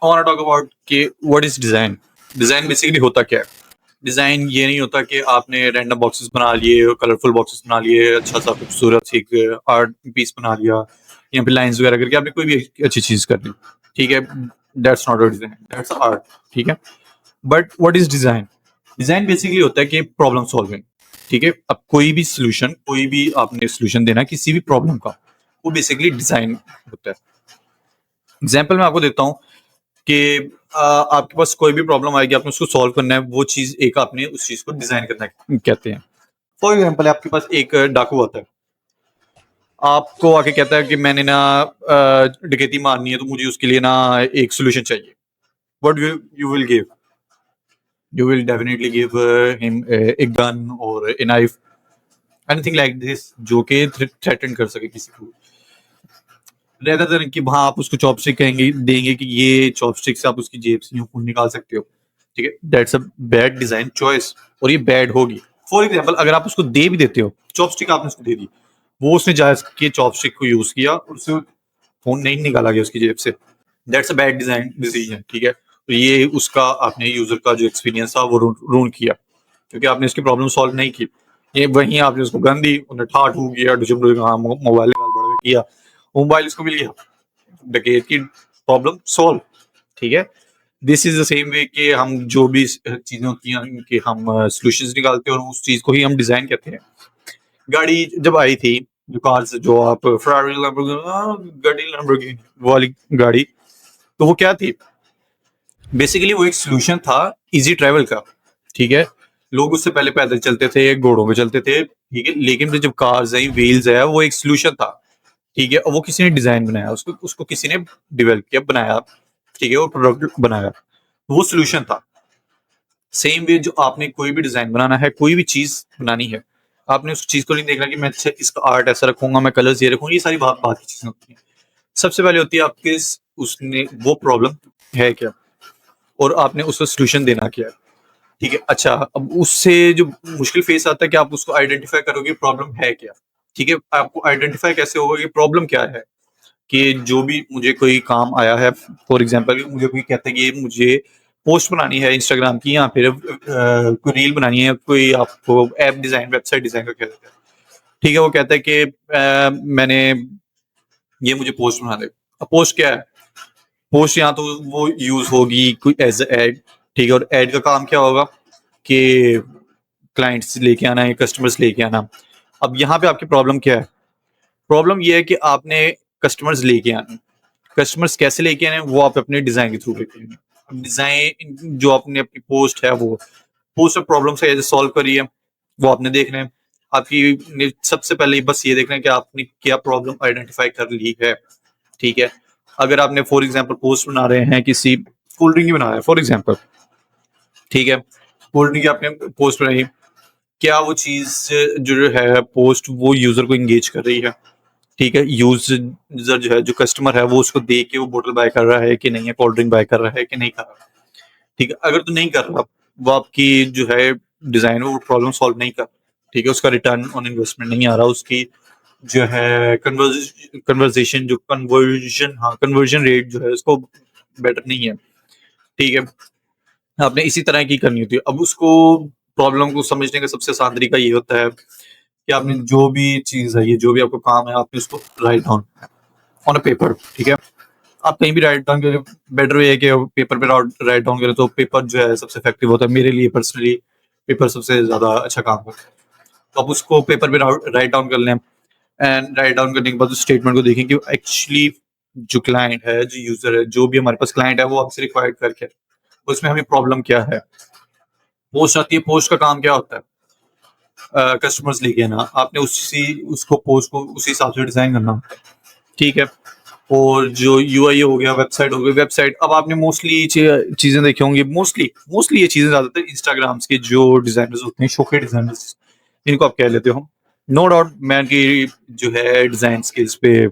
I want to talk about कि what is design. Design basically होता क्या है? डिजाइन ये नहीं होता कि आपने रैंडम बॉक्सेस बना लिए, कलरफुल बॉक्सेस बना लिए, अच्छा सा खूबसूरत सी एक आर्ट पीस बना लिया, या फिर लाइंस वगैरह करके आपने कोई भी अच्छी चीज कर ली। ठीक है, that's not a design, that's art. ठीक है, but what is design? Design basically होता है कि प्रॉब्लम सॉल्विंग। ठीक है, अब कोई भी सोल्यूशन, कोई भी आपने सोल्यूशन देना किसी भी प्रॉब्लम का, वो बेसिकली डिजाइन होता है। एग्जाम्पल मैं आपको देता हूँ कि आपके पास कोई भी प्रॉब्लम आएगी, आपने उसको सॉल्व करना है, वो चीज एक आपने उस चीज को डिजाइन करना कहते हैं। फॉर एग्जाम्पल आपके पास एक डाकू आता है, आपको आके कहता है कि मैंने ना डकैती मारनी है, तो मुझे उसके लिए ना एक सोल्यूशन चाहिए। What you will give? You will definitely give him a gun or a knife, anything like this जो कि threaten कर सके किसी को, rather than कि वहाँ आप उसको चॉपस्टिक कहेंगे, देंगे कि ये चॉपस्टिक से आप उसकी जेब से यूं खून निकाल सकते हो। ठीक है, that's a bad design choice, और ये बैड होगी। फॉर एग्जाम्पल अगर आप उसको दे भी देते हो चॉपस्टिक, आपने उसको दे दी, वो उसने जायज के चॉपस्टिक को यूज किया और उससे फोन नहीं निकाला गया उसकी जेब से, that's a bad design decision. ठीक है, तो ये उसका आपने यूजर का जो एक्सपीरियंस था वो रूल किया, क्योंकि आपने उसकी प्रॉब्लम सॉल्व नहीं की। ये वहीं आपने उसको गन दी, उन्हें ठाठ हो गया, मोबाइल निकाल बढ़ किया, मोबाइल उसको मिल गया, डकैत की प्रॉब्लम सॉल्व। ठीक है, this is the same way कि हम जो भी चीजें होती हैं कि हम सॉल्यूशंस निकालते हैं और उस चीज को ही हम डिजाइन कहते हैं। गाड़ी जब आई थी, जो कार्स, जो आप फरारी गाड़ी लैम्बोर्गिनी वाली गाड़ी, तो वो क्या थी? बेसिकली वो एक सोल्यूशन था इजी ट्रैवल का। ठीक है, लोग उससे पहले पैदल चलते थे, घोड़ों पे चलते थे। ठीक है, लेकिन फिर जब कार्स आई, व्हील्स आया, वो एक सोल्यूशन था। ठीक है, और वो किसी ने डिजाइन बनाया, उसको उसको किसी ने डेवलप किया, बनाया। ठीक है, वो प्रोडक्ट बनाया, वो सोल्यूशन था। सेम वे जो आपने कोई भी डिजाइन बनाना है, कोई भी चीज बनानी है, आपने उस चीज को नहीं देखना कि मैं अच्छा इसका आर्ट ऐसा रखूंगा, मैं कलर्स ये रखूंगा, ये सारी बात बात की चीजें होती हैं। सबसे पहले होती है आपके उसने वो प्रॉब्लम है क्या, और आपने उसका सोल्यूशन देना क्या है। ठीक है, अच्छा अब उससे जो मुश्किल फेस आता है कि आप उसको आइडेंटिफाई करोगे प्रॉब्लम है क्या। ठीक है, आपको आइडेंटिफाई कैसे होगा कि प्रॉब्लम क्या है? कि जो भी मुझे कोई काम आया है, फॉर एग्जांपल मुझे कोई कहता है कि मुझे पोस्ट बनानी है इंस्टाग्राम की, या फिर कोई रील बनानी है, कोई आपको ऐप डिजाइन, वेबसाइट डिजाइन का कहता है। ठीक है, वो कहता है कि मैंने ये मुझे पोस्ट बना दे। अब पोस्ट क्या है? पोस्ट यहाँ तो वो यूज होगी कोई एज एड। ठीक है, और एड का काम क्या होगा कि क्लाइंट्स लेके आना है, कस्टमर्स लेके आना। अब यहाँ पे आपकी प्रॉब्लम क्या है? प्रॉब्लम ये है कि आपने कस्टमर्स लेके आने। कस्टमर्स कैसे लेके आने, वो आप अपने डिजाइन के थ्रू लेके आने। अब डिजाइन जो आपने अपनी पोस्ट है, वो पोस्ट ऑफ प्रॉब्लम से कैसे सॉल्व करी है, वो आपने देखना है। आपकी सबसे पहले बस ये देखना है कि आपने क्या प्रॉब्लम आइडेंटिफाई कर ली है। ठीक है, अगर आपने फॉर एग्जाम्पल पोस्ट बना रहे हैं, किसी कोल्ड ड्रिंक की बना रहे हैं फॉर एग्जाम्पल। ठीक है, कोल्ड ड्रिंक की आपने पोस्ट बनाई, क्या वो चीज जो है पोस्ट वो यूजर को एंगेज कर रही है? ठीक है, यूजर जो है, जो कस्टमर है, वो उसको देख के वो बोतल बाय कर रहा है कि नहीं है, कोल्ड ड्रिंक बाय कर रहा है कि नहीं कर रहा। ठीक है, अगर तो नहीं कर रहा, वो आपकी जो है डिजाइन, वो प्रॉब्लम सॉल्व नहीं कर। ठीक है, उसका रिटर्न ऑन इन्वेस्टमेंट नहीं आ रहा, उसकी जो है कन्वर्जेशन, जो कन्वर्जन, हाँ कन्वर्जन रेट जो है उसको बेटर नहीं है। ठीक है, आपने इसी तरह की करनी होती है। अब उसको प्रॉब्लम को समझने का सबसे आसान तरीका ये होता है कि आपने जो भी चीज है, ये जो भी आपको काम है, आपने उसको write down on a paper. ठीक है, आप कहीं भी राइट डाउन करें, बेटर वे है कि पेपर पे राइट डाउन करें, तो पेपर जो है सबसे इफेक्टिव होता है। मेरे लिए पर्सनली पेपर सबसे ज्यादा अच्छा काम करता है। तो आप उसको पेपर पे राइट डाउन कर लें, एंड राइट डाउन करने के बाद उस स्टेटमेंट को देखें कि एक्चुअली जो क्लाइंट है, जो यूजर है, जो भी हमारे पास क्लाइंट है, वो आपसे रिक्वायर्ड करके उसमें हमें प्रॉब्लम क्या है। पोस्ट आती है, पोस्ट का काम क्या होता है? कस्टमर्स लेके आना, आपने उसी उसको पोस्ट को उसी हिसाब से डिजाइन करना होता है। ठीक है, और जो यूआई हो गया, वेबसाइट हो गई, वेबसाइट अब आपने मोस्टली चीजें देखी होंगी, मोस्टली मोस्टली ये चीजें ज्यादातर इंस्टाग्राम्स के जो डिजाइनर्स होते हैं, शोके डिजाइनर्स, इनको आप कह लेते हो। नो डाउट मैं इनकी जो है डिजाइन स्किल्स पे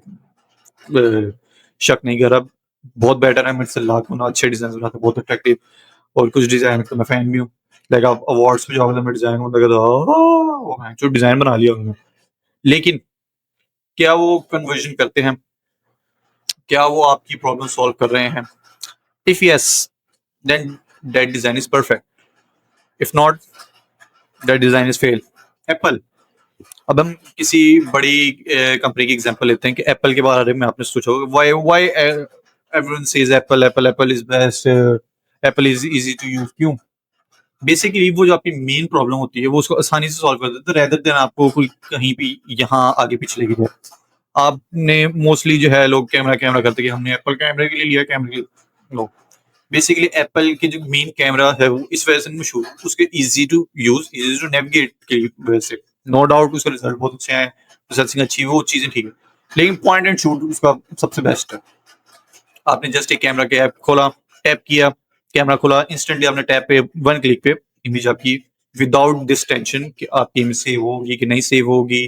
शक नहीं कर रहा, बहुत बेटर है मेरे से लाख गुना अच्छे डिजाइन बनाते हैं, बहुत अट्रैक्टिव। और कुछ डिजाइन तो मैं फैन भी हूँ। लाइक आप अवार्ड्स पे जाओगे तो मैं डिजाइन वो जो डिजाइन बना लिया उन्होंने। लेकिन क्या वो कन्वर्जन करते हैं? क्या वो आपकी प्रॉब्लम सॉल्व कर रहे हैं? If yes, then that design is perfect. If not, that design is fail. Apple. अब हम किसी बड़ी कंपनी की एग्जांपल लेते हैं कि एप्पल के बारे में आपने सोचा होगा why everyone says Apple Apple Apple is best, Apple is easy to use. क्यों? बेसिकली वो जो आपकी मेन प्रॉब्लम होती है वो उसको आसानी से सॉल्व कर देते हैं, रेदर देन आपको कोई कहीं भी यहाँ आगे पीछे लेके जाए। आपने मोस्टली जो है लोग कैमरा कैमरा करते हैं कि हमने एप्पल कैमरे के लिए लिया, कैमरे के लिए लो। बेसिकली एप्पल की जो मेन कैमरा है वो इस वजह से मशहूर, उसके easy to use, easy to navigate की वजह से। नो डाउट उसका रिजल्ट बहुत अच्छे हैं, प्रोसेसिंग अच्छी है, वो चीजें ठीक है, लेकिन पॉइंट एंड शूट उसका सबसे बेस्ट है। आपने जस्ट एक कैमरा के ऐप खोला, टैप किया, कैमरा खोला, इंस्टेंटली आपने टैप पे 1 क्लिक पे इमेज आपकी विदाउट दिस टेंशन कि आपकी इमेज सेव होगी कि नहीं सेव होगी,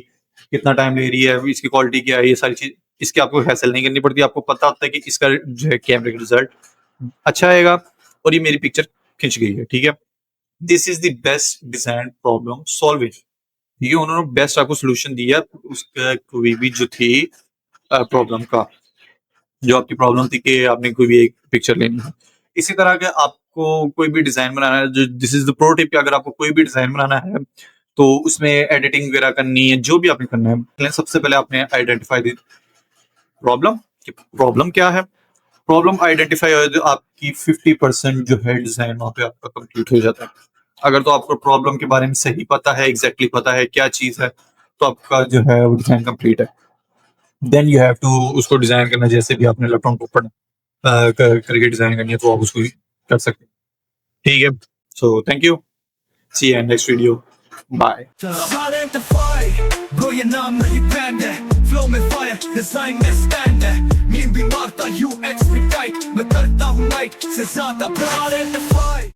कितना टाइम ले रही है, इसकी क्वालिटी क्या है, ये सारी चीज इसकी आपको हैसल नहीं करनी पड़ती। आपको पता होता है कि इसका जो है कैमरे का रिजल्ट अच्छा आएगा और ये मेरी पिक्चर खिंच गई है, ठीक है। This is the best design problem solving. ये उन्होंने बेस्ट आपको सोल्यूशन दिया उसका कोई भी जो थी प्रॉब्लम का, जो आपकी प्रॉब्लम थी कि आपने कोई भी एक पिक्चर लेनी है। इसी तरह के आपको कोई भी डिजाइन बनाना है, जो this is the pro tip, अगर आपको कोई भी डिजाइन बनाना है तो उसमें एडिटिंग वगैरह करनी है, जो भी आपने करना है, सबसे पहले आपने आइडेंटिफाई दी प्रॉब्लम कि प्रॉब्लम क्या है। प्रॉब्लम आइडेंटिफाई हो तो आपकी 50% जो है डिजाइन वहां पे आपका कंप्लीट हो जाता है। अगर तो आपको प्रॉब्लम के बारे में सही पता है, एग्जैक्टली पता है क्या चीज है, तो आपका जो है वो डिजाइन कंप्लीट है। देन यू हैव टू उसको डिजाइन करना, जैसे भी आपने लैपटॉप को करके डिजाइन करनी है तो आप उसको कर सकते हैं, ठीक है। So thank you, see you in next video, bye. Bro, your naam nahi banned hai, flow mein fire, design mein stand hai, mean bhi marta UX पे tight, मैं करता हूँ night से ज़्यादा identify।